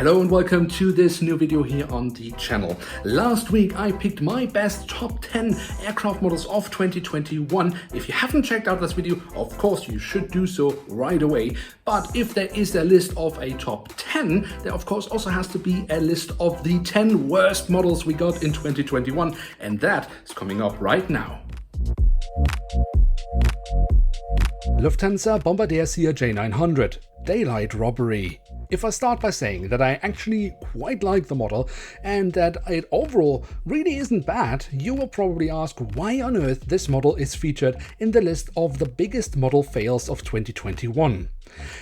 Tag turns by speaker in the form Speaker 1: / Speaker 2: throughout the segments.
Speaker 1: Hello and welcome to this new video here on the channel. Last week I picked my best top 10 aircraft models of 2021. If you haven't checked out this video, of course you should do so right away. But if there is a list of a top 10, there of course also has to be a list of the 10 worst models we got in 2021, and that is coming up right now. Lufthansa Bombardier CRJ900 Daylight Robbery. If I start by saying that I actually quite like the model and that it overall really isn't bad, you will probably ask why on earth this model is featured in the list of the biggest model fails of 2021.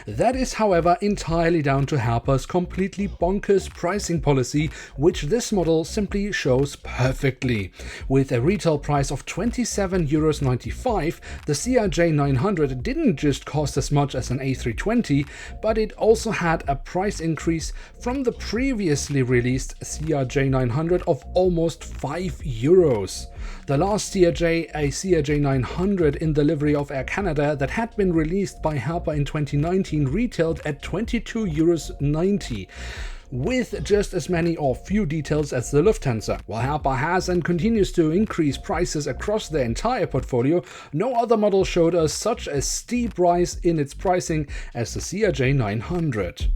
Speaker 1: That is, however, entirely down to Herpa's completely bonkers pricing policy, which this model simply shows perfectly. With a retail price of €27.95, the CRJ900 didn't just cost as much as an A320, but it also had a price increase from the previously released CRJ900 of almost €5. The last CRJ, a CRJ900 in the livery of Air Canada that had been released by Herpa in 2019, retailed at €22.90. with just as many or few details as the Lufthansa. While Herpa has and continues to increase prices across their entire portfolio, no other model showed us such a steep rise in its pricing as the CRJ900.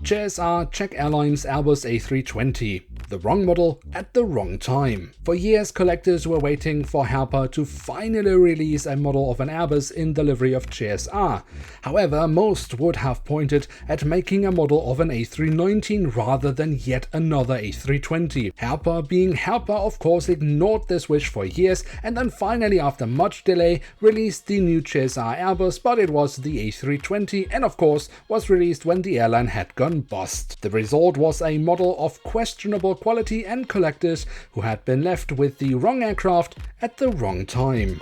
Speaker 1: JSR Czech Airlines Airbus A320. The wrong model at the wrong time. For years, collectors were waiting for Herpa to finally release a model of an Airbus in the livery of JSR. However, most would have pointed at making a model of an A319 rather than yet another A320. Herpa, being Herpa, of course ignored this wish for years and then finally, after much delay, released the new JSR Airbus, but it was the A320 and of course was released when the airline had gone bust. The result was a model of questionable quality and collectors who had been left with the wrong aircraft at the wrong time.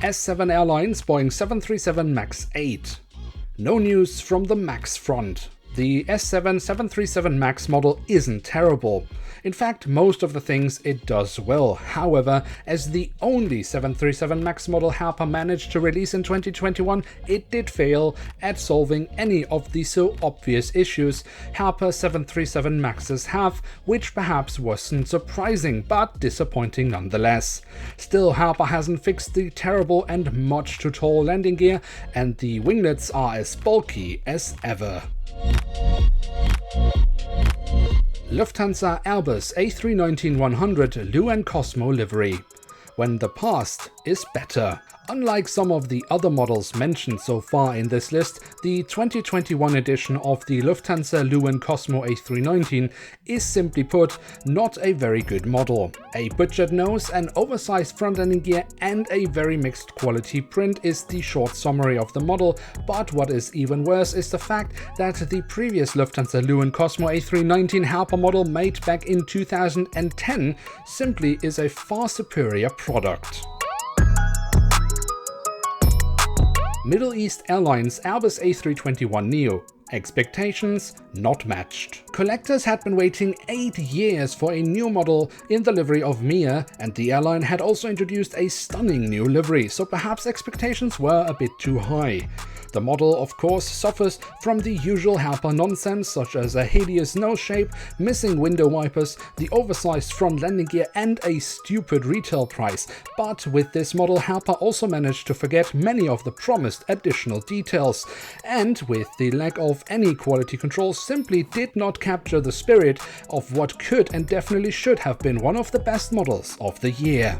Speaker 1: S7 Airlines Boeing 737 MAX 8. No news from the MAX front. The S7 737 MAX model isn't terrible. In fact, most of the things it does well. However, as the only 737 MAX model Herpa managed to release in 2021, it did fail at solving any of the so obvious issues Herpa 737 MAXes have, which perhaps wasn't surprising, but disappointing nonetheless. Still, Herpa hasn't fixed the terrible and much too tall landing gear, and the winglets are as bulky as ever. Lufthansa Airbus A321neo Luan Cosmo livery. When the past is better. Unlike some of the other models mentioned so far in this list, the 2021 edition of the Lufthansa Luan Cosmo A319 is, simply put, not a very good model. A butchered nose, an oversized front landing gear and a very mixed quality print is the short summary of the model, but what is even worse is the fact that the previous Lufthansa Luan Cosmo A319 Herpa model made back in 2010 simply is a far superior product. Middle East Airlines Airbus A321neo. Expectations not matched. Collectors had been waiting 8 years for a new model in the livery of Mir, and the airline had also introduced a stunning new livery, so perhaps expectations were a bit too high. The model, of course, suffers from the usual Herpa nonsense, such as a hideous nose shape, missing window wipers, the oversized front landing gear and a stupid retail price. But with this model, Herpa also managed to forget many of the promised additional details, and with the lack of any quality control, simply did not capture the spirit of what could and definitely should have been one of the best models of the year.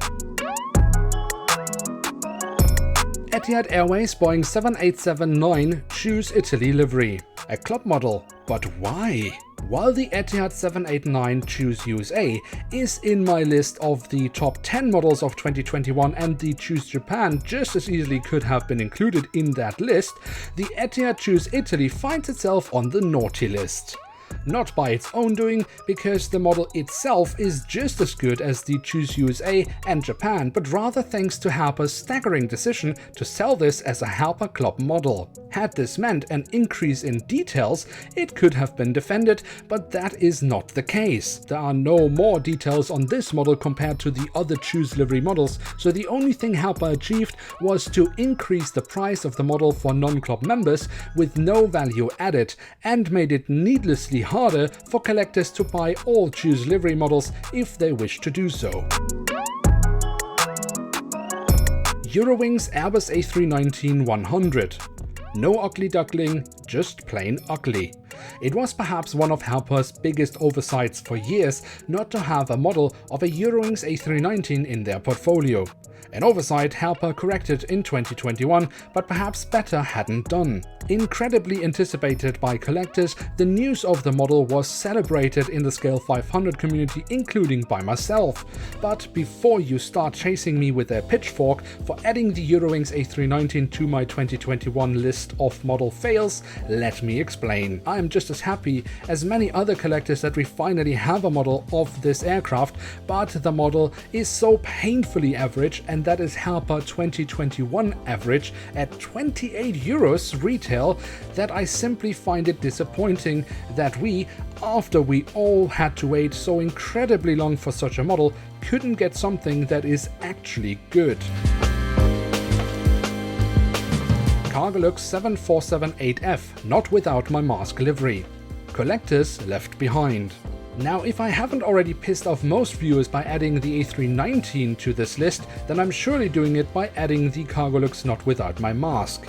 Speaker 1: Etihad Airways Boeing 787-9 Choose Italy livery. A club model, but why? While the Etihad 789 Choose USA is in my list of the top 10 models of 2021 and the Choose Japan just as easily could have been included in that list, the Etihad Choose Italy finds itself on the naughty list. Not by its own doing, because the model itself is just as good as the Choose USA and Japan, but rather thanks to Herpa's staggering decision to sell this as a Herpa Club model. Had this meant an increase in details, it could have been defended, but that is not the case. There are no more details on this model compared to the other Choose livery models, so the only thing Herpa achieved was to increase the price of the model for non-club members with no value added, and made it needlessly harder for collectors to buy all Choose livery models if they wish to do so. Eurowings Airbus A319-100. No ugly duckling, just plain ugly. It was perhaps one of Herpa's biggest oversights for years not to have a model of a Eurowings A319 in their portfolio. An oversight Herpa corrected in 2021, but perhaps better hadn't done. Incredibly anticipated by collectors, the news of the model was celebrated in the Scale 500 community, including by myself. But before you start chasing me with a pitchfork for adding the Eurowings A319 to my 2021 list of model fails, let me explain. I am just as happy as many other collectors that we finally have a model of this aircraft, but the model is so painfully average, and that is Herpa 2021 average at 28 euros retail, that I simply find it disappointing that we, after we all had to wait so incredibly long for such a model, couldn't get something that is actually good. Cargolux 7478F, not without my mask livery. Collectors left behind. Now, if I haven't already pissed off most viewers by adding the A319 to this list, then I'm surely doing it by adding the Cargolux not without my mask.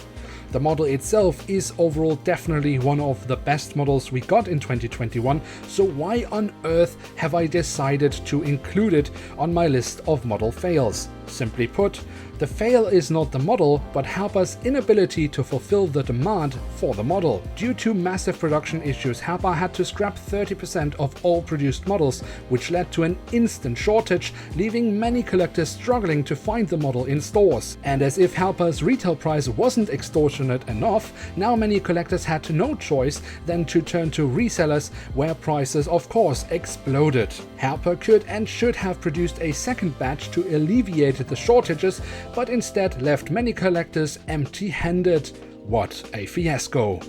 Speaker 1: The model itself is overall definitely one of the best models we got in 2021, so why on earth have I decided to include it on my list of model fails? Simply put, the fail is not the model, but Herpa's inability to fulfill the demand for the model. Due to massive production issues, Herpa had to scrap 30% of all produced models, which led to an instant shortage, leaving many collectors struggling to find the model in stores. And as if Herpa's retail price wasn't extortionate enough, now many collectors had no choice than to turn to resellers, where prices of course exploded. Herpa could and should have produced a second batch to alleviate the shortages, but instead left many collectors empty-handed. What a fiasco.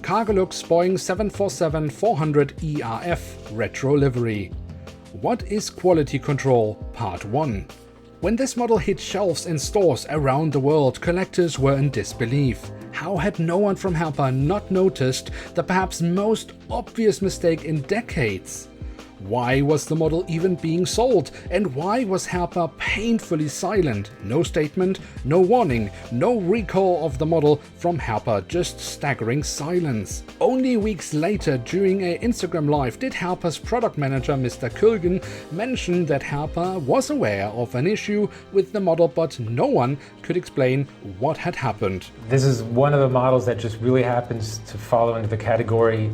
Speaker 1: Cargolux Boeing 747-400 ERF Retro Livery. What is quality control? Part 1. When this model hit shelves in stores around the world, collectors were in disbelief. How had no one from Herpa not noticed the perhaps most obvious mistake in decades? Why was the model even being sold? And why was Herpa painfully silent? No statement, no warning, no recall of the model from Herpa, just staggering silence. Only weeks later, during an Instagram live, did Herpa's product manager Mr. Kulgen mention that Herpa was aware of an issue with the model, but no one could explain what had happened.
Speaker 2: This is one of the models that just really happens to fall into the category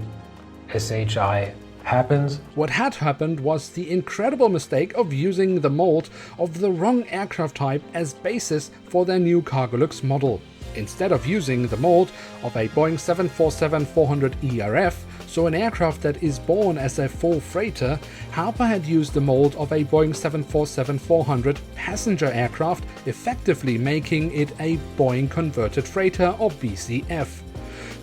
Speaker 2: SHI happens.
Speaker 1: What had happened was the incredible mistake of using the mold of the wrong aircraft type as basis for their new Cargolux model. Instead of using the mold of a Boeing 747-400 ERF, so an aircraft that is born as a full freighter, Herpa had used the mold of a Boeing 747-400 passenger aircraft, effectively making it a Boeing converted freighter or BCF.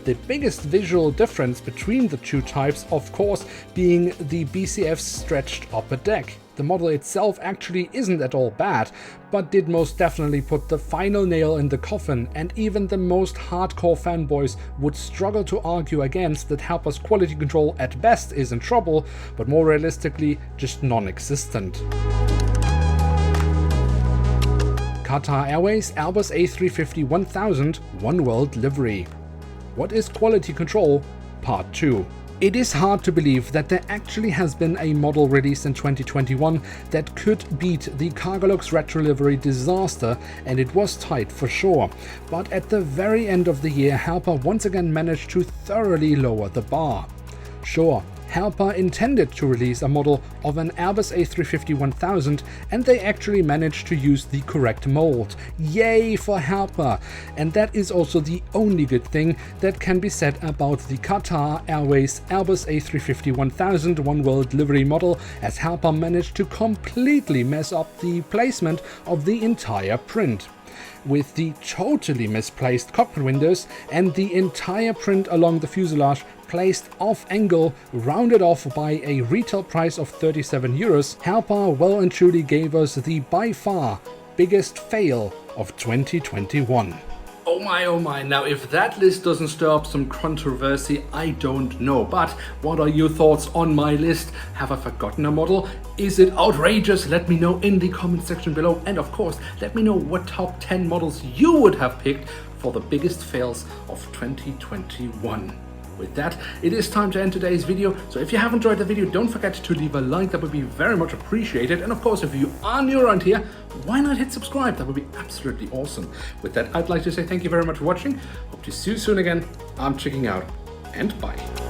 Speaker 1: The biggest visual difference between the two types, of course, being the BCF's stretched upper deck. The model itself actually isn't at all bad, but did most definitely put the final nail in the coffin, and even the most hardcore fanboys would struggle to argue against that Herpa's quality control at best is in trouble, but more realistically just non-existent. Qatar Airways Airbus A321neo One World Livery. What is quality control? Part 2. It is hard to believe that there actually has been a model released in 2021 that could beat the Cargolux retro livery disaster, and it was tight for sure. But at the very end of the year, Herpa once again managed to thoroughly lower the bar. Sure, Herpa intended to release a model of an Airbus A321neo, and they actually managed to use the correct mold. Yay for Herpa! And that is also the only good thing that can be said about the Qatar Airways Airbus A321neo One World livery model, as Herpa managed to completely mess up the placement of the entire print, with the totally misplaced cockpit windows and the entire print along the fuselage placed off angle, rounded off by a retail price of 37 euros. Herpa well and truly gave us the by far biggest fail of 2021. Oh my, now if that list doesn't stir up some controversy, I don't know. But what are your thoughts on my list? Have I forgotten a model? Is it outrageous? Let me know in the comment section below. And of course, let me know what top 10 models you would have picked for the biggest fails of 2021. With that, it is time to end today's video. So if you have enjoyed the video, don't forget to leave a like. That would be very much appreciated. And of course, if you are new around here, why not hit subscribe? That would be absolutely awesome. With that, I'd like to say thank you very much for watching. Hope to see you soon again. I'm checking out, and bye.